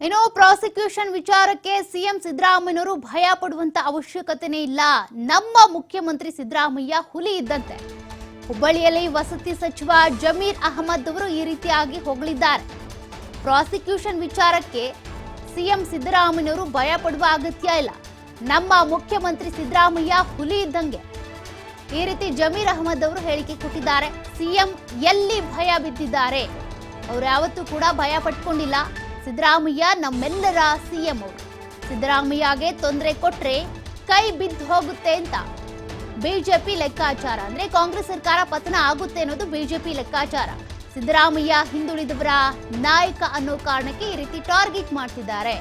ಇನ್ನು ಪ್ರಾಸಿಕ್ಯೂಷನ್ ವಿಚಾರಕ್ಕೆ ಸಿಎಂ ಸಿದ್ದರಾಮಯ್ಯನವರು ಭಯ ಪಡುವಂತ ಅವಶ್ಯಕತೆನೇ ಇಲ್ಲ. ನಮ್ಮ ಮುಖ್ಯಮಂತ್ರಿ ಸಿದ್ದರಾಮಯ್ಯ ಹುಲಿ ಇದ್ದಂತೆ. ಹುಬ್ಬಳ್ಳಿಯಲ್ಲಿ ವಸತಿ ಸಚಿವ ಜಮೀರ್ ಅಹಮದ್ ಅವರು ಈ ರೀತಿಯಾಗಿ ಹೊಗಳಿದ್ದಾರೆ. ಪ್ರಾಸಿಕ್ಯೂಷನ್ ವಿಚಾರಕ್ಕೆ ಸಿಎಂ ಸಿದ್ದರಾಮಯ್ಯನವರು ಭಯ ಪಡುವ ಅಗತ್ಯ ಇಲ್ಲ. ನಮ್ಮ ಮುಖ್ಯಮಂತ್ರಿ ಸಿದ್ದರಾಮಯ್ಯ ಹುಲಿ ಇದ್ದಂಗೆ. ಈ ರೀತಿ ಜಮೀರ್ ಅಹಮದ್ ಅವರು ಹೇಳಿಕೆ ಕೊಟ್ಟಿದ್ದಾರೆ. ಸಿಎಂ ಎಲ್ಲಿ ಭಯ ಬಿದ್ದಿದ್ದಾರೆ? ಅವರು ಯಾವತ್ತೂ ಕೂಡ ಭಯ ಪಟ್ಕೊಂಡಿಲ್ಲ. ಸಿದ್ದರಾಮಯ್ಯ ನಮ್ಮೆಲ್ಲರ ಸಿಎಂ ಅವರು. ಸಿದ್ದರಾಮಯ್ಯಗೆ ತೊಂದರೆ ಕೊಟ್ರೆ ಕೈ ಬಿದ್ದು ಹೋಗುತ್ತೆ ಅಂತ ಬಿಜೆಪಿ ಲೆಕ್ಕಾಚಾರ. ಅಂದ್ರೆ ಕಾಂಗ್ರೆಸ್ ಸರ್ಕಾರ ಪತನ ಆಗುತ್ತೆ ಅನ್ನೋದು ಬಿಜೆಪಿ ಲೆಕ್ಕಾಚಾರ. ಸಿದ್ದರಾಮಯ್ಯ ಹಿಂದುಳಿದವರ ನಾಯಕ ಅನ್ನೋ ಕಾರಣಕ್ಕೆ ಈ ರೀತಿ ಟಾರ್ಗೆಟ್ ಮಾಡ್ತಿದ್ದಾರೆ.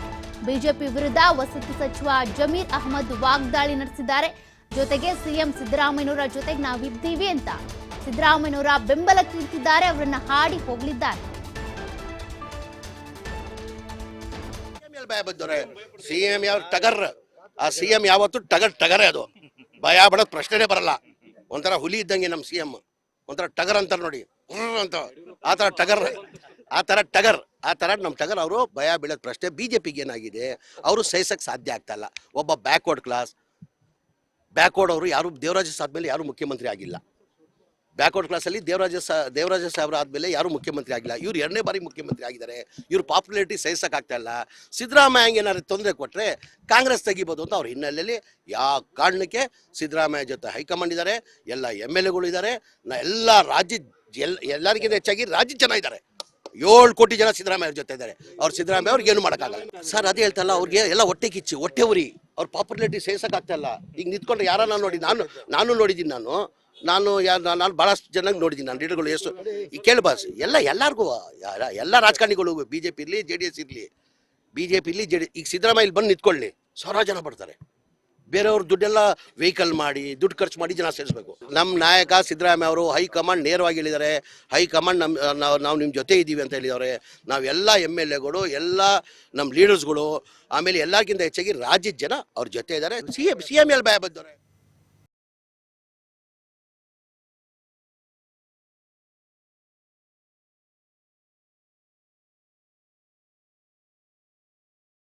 ಬಿಜೆಪಿ ವಿರುದ್ಧ ವಸತಿ ಸಚಿವ ಜಮೀರ್ ಅಹಮದ್ ವಾಗ್ದಾಳಿ ನಡೆಸಿದ್ದಾರೆ. ಜೊತೆಗೆ ಸಿಎಂ ಸಿದ್ದರಾಮಯ್ಯನವರ ಜೊತೆಗೆ ನಾವಿದ್ದೀವಿ ಅಂತ ಸಿದ್ದರಾಮಯ್ಯನವರ ಬೆಂಬಲಕ್ಕೆ ನಿಂತಿದ್ದಾರೆ. ಅವರನ್ನ ಹಾಡಿ ಹೋಗಲಿದ್ದಾರೆ. ಸಿಎಂ ಯಾವ ಟಗರ್, ಆ ಸಿಎಂ ಯಾವತ್ತು ಟಗರೇ. ಅದು ಭಯ ಬಡೋದ್ ಪ್ರಶ್ನೆನೇ ಬರಲ್ಲ. ಒಂಥರ ಹುಲಿ ಇದ್ದಂಗೆ ನಮ್ ಸಿಎಂ. ಒಂಥರ ಟಗರ್ ಅಂತಾರ ನೋಡಿ ಅಂತ, ಆತರ ಟಗರ್ ನಮ್ ಟಗರ್. ಅವರು ಭಯ ಬೀಳೋದ್ ಪ್ರಶ್ನೆ. ಬಿಜೆಪಿಗೆ ಏನಾಗಿದೆ, ಅವರು ಸಹಿಸಕ್ ಸಾಧ್ಯ ಆಗ್ತಾ ಇಲ್ಲ. ಒಬ್ಬ ಬ್ಯಾಕ್ವರ್ಡ್ ಅವರು ಯಾರು ದೇವರಾಜ ಆದ್ಮೇಲೆ ಯಾರು ಮುಖ್ಯಮಂತ್ರಿ ಆಗಿಲ್ಲ. ಬ್ಯಾಕ್ವರ್ಡ್ ಕ್ಲಾಸಲ್ಲಿ ದೇವರಾಜ ಸಾಹೇಬ್ರ ಆದ್ಮೇಲೆ ಯಾರು ಮುಖ್ಯಮಂತ್ರಿ ಆಗಿಲ್ಲ. ಇವ್ರು 2ನೇ ಬಾರಿ ಮುಖ್ಯಮಂತ್ರಿ ಆಗಿದ್ದಾರೆ. ಇವ್ರ ಪಾಪ್ಯುಲಾರಿಟಿ ಸಹಿಸಕ್ ಆಗ್ತಾ ಇಲ್ಲ. ಸಿದ್ದರಾಮಯ್ಯ ಏನಾದ್ರು ತೊಂದರೆ ಕೊಟ್ರೆ ಕಾಂಗ್ರೆಸ್ ತೆಗಿಬೋದು ಅಂತ ಅವ್ರ ಹಿನ್ನೆಲೆಯಲ್ಲಿ ಯಾವ ಕಾರಣಕ್ಕೆ ಸಿದ್ದರಾಮಯ್ಯ ಜೊತೆ ಹೈಕಮಾಂಡ್ ಇದ್ದಾರೆ, ಎಲ್ಲ MLAಗಳು ಇದ್ದಾರೆ. ಎಲ್ಲ ಎಲ್ಲರಿಗಿಂತ ಹೆಚ್ಚಾಗಿ ರಾಜ್ಯ ಜನ ಇದ್ದಾರೆ. 7 ಕೋಟಿ ಜನ ಸಿದ್ದರಾಮಯ್ಯ ಜೊತೆ ಇದ್ದಾರೆ. ಅವ್ರು ಸಿದ್ದರಾಮಯ್ಯ ಅವ್ರಿಗೆ ಏನು ಮಾಡೋಕ್ಕಾಗಲ್ಲ ಸರ್. ಅದೇ ಹೇಳ್ತಲ್ಲ, ಅವ್ರಿಗೆ ಎಲ್ಲ ಹೊಟ್ಟೆ ಕಿಚ್ಚಿ, ಹೊಟ್ಟೆ ಉರಿ. ಅವ್ರ ಪಾಪ್ಯುಲಾರಿಟಿ ಸಹಿಸಕ್ ಆಗ್ತಾ ಇಲ್ಲ. ಈಗ ನಿಂತ್ಕೊಂಡ್ರೆ ಯಾರನ್ನ ನೋಡಿ, ನಾನು ನೋಡಿದ್ದೀನಿ. ನಾನು ಬಹಳಷ್ಟು ಜನಕ್ಕೆ ನೋಡಿದ್ದೀನಿ. ನಾನು ಲೀಡರ್ಗಳು ಎಷ್ಟು ಈ ಕೇಳಬಾಸ್ ಎಲ್ಲರಿಗೂ ಎಲ್ಲ ರಾಜಕಾರಣಿಗಳು, ಬಿಜೆಪಿ ಇರಲಿ JDS ಇರಲಿ, ಈಗ ಸಿದ್ದರಾಮಯ್ಯ ಇಲ್ಲಿ ಬಂದು ನಿಂತ್ಕೊಳ್ಳಿ, 1000 ಜನ ಬರ್ತಾರೆ. ಬೇರೆಯವ್ರ ದುಡ್ಡೆಲ್ಲ ವೆಹಿಕಲ್ ಮಾಡಿ, ದುಡ್ಡು ಖರ್ಚು ಮಾಡಿ ಜನ ಸೇರಿಸ್ಬೇಕು. ನಮ್ಮ ನಾಯಕ ಸಿದ್ದರಾಮಯ್ಯ ಅವರು ಹೈಕಮಾಂಡ್ ನೇರವಾಗಿ ಹೇಳಿದ್ದಾರೆ. ಹೈಕಮಾಂಡ್ ನಾವು ನಿಮ್ಮ ಜೊತೆ ಇದ್ದೀವಿ ಅಂತ ಹೇಳಿದವ್ರೆ. ನಾವೆಲ್ಲ MLAಗಳು, ಎಲ್ಲ ನಮ್ಮ ಲೀಡರ್ಸ್ಗಳು, ಆಮೇಲೆ ಎಲ್ಲಕ್ಕಿಂತ ಹೆಚ್ಚಾಗಿ ರಾಜ್ಯದ ಜನ ಅವ್ರ ಜೊತೆ ಇದ್ದಾರೆ. ಸಿಎಂ ಎಲ್ಲಿ ಭಯ ಬಂದವ್ರೆ.